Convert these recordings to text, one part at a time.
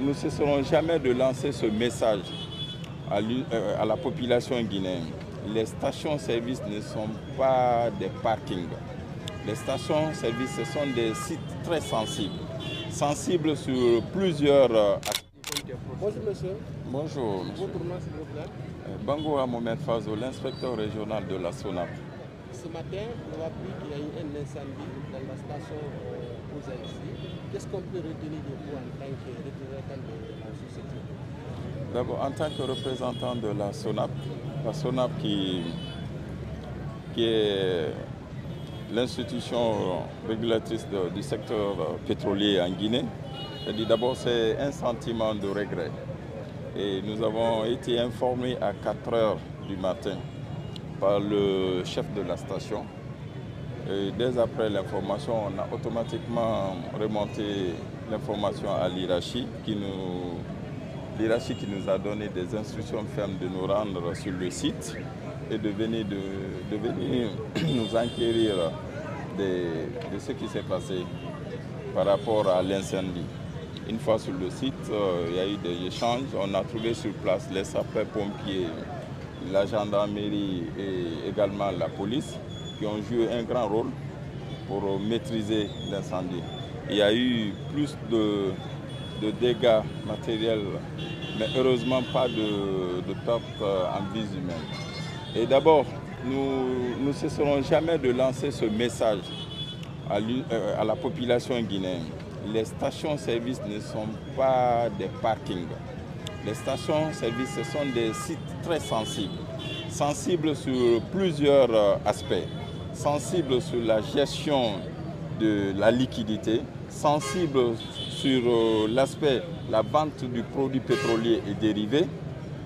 ne cesserons jamais de lancer ce message à la population guinéenne. Les stations-service ne sont pas des parkings. Les stations-service, ce sont des sites très sensibles sur plusieurs aspects. Bonjour monsieur. Bonjour monsieur. Votre nom s'il vous plaît? Bango Mohamed Fazo, l'inspecteur régional de la SONAP. Ce matin, on a appris qu'il y a eu un incendie dans la station Pouza ici. Qu'est-ce qu'on peut retenir de vous en tant que représentant de la société? D'abord, en tant que représentant de la SONAP qui est l'institution régulatrice du secteur pétrolier en Guinée, d'abord c'est un sentiment de regret. Et nous avons été informés à 4 heures du matin par le chef de la station. Et dès après l'information, on a automatiquement remonté l'information à l'IRACHI qui nous a donné des instructions fermes de nous rendre sur le site et de venir nous enquérir de ce qui s'est passé par rapport à l'incendie. Une fois sur le site, il y a eu des échanges. On a trouvé sur place les sapeurs-pompiers, la gendarmerie et également la police qui ont joué un grand rôle pour maîtriser l'incendie. Il y a eu plus de dégâts matériels, mais heureusement pas de pertes en vies humaines. Et d'abord, nous ne cesserons jamais de lancer ce message à la population guinéenne. Les stations-service ne sont pas des parkings. Les stations-service, ce sont des sites très sensibles sur plusieurs aspects. Sensibles sur la gestion de la liquidité, sensibles sur l'aspect la vente du produit pétrolier et dérivé,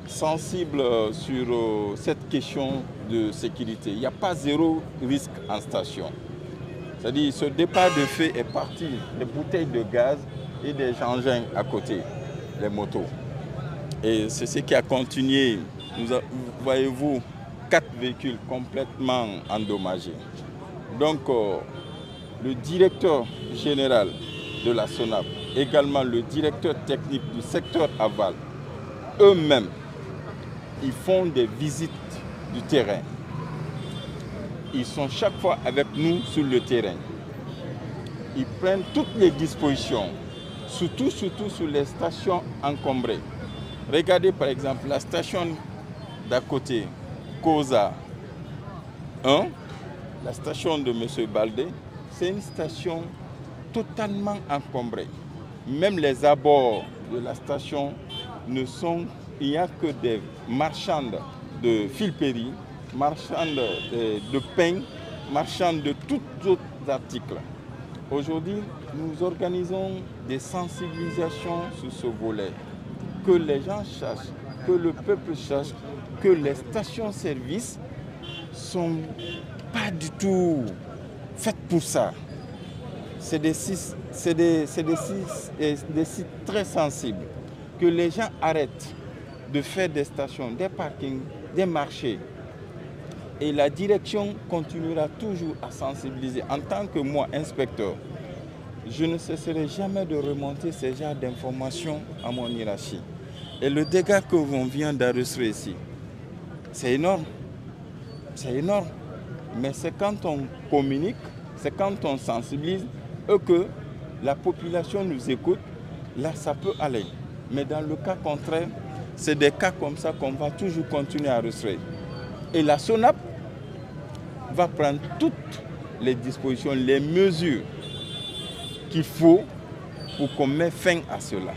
sensible sur cette question de sécurité. Il n'y a pas zéro risque en station. C'est-à-dire ce départ de feu est parti des bouteilles de gaz et des engins à côté, les motos. Et c'est ce qui a continué. Voyez-vous, 4 véhicules complètement endommagés. Donc le directeur général de la SONAP, également le directeur technique du secteur aval, eux-mêmes, ils font des visites du terrain. Ils sont chaque fois avec nous sur le terrain. Ils prennent toutes les dispositions, surtout sur les stations encombrées. Regardez par exemple la station d'à côté, Koza 1, la station de M. Baldé, c'est une station totalement encombrée. Même les abords de la station il n'y a que des marchandes de filperie, marchandes de pain, marchandes de tous autres articles. Aujourd'hui, nous organisons des sensibilisations sur ce volet. Que les gens sachent, que le peuple sache que les stations-service sont pas du tout faites pour ça. C'est des sites très sensibles. Que les gens arrêtent de faire des stations, des parkings, des marchés. Et la direction continuera toujours à sensibiliser. En tant que moi, inspecteur, je ne cesserai jamais de remonter ces genres d'informations à mon hiérarchie. Et le dégât que l'on vient d'enregistrer ici, c'est énorme. C'est énorme. Mais c'est quand on communique, c'est quand on sensibilise, et que la population nous écoute, là ça peut aller. Mais dans le cas contraire, c'est des cas comme ça qu'on va toujours continuer à enregistrer. Et la SONAP va prendre toutes les dispositions, les mesures qu'il faut pour qu'on mette fin à cela.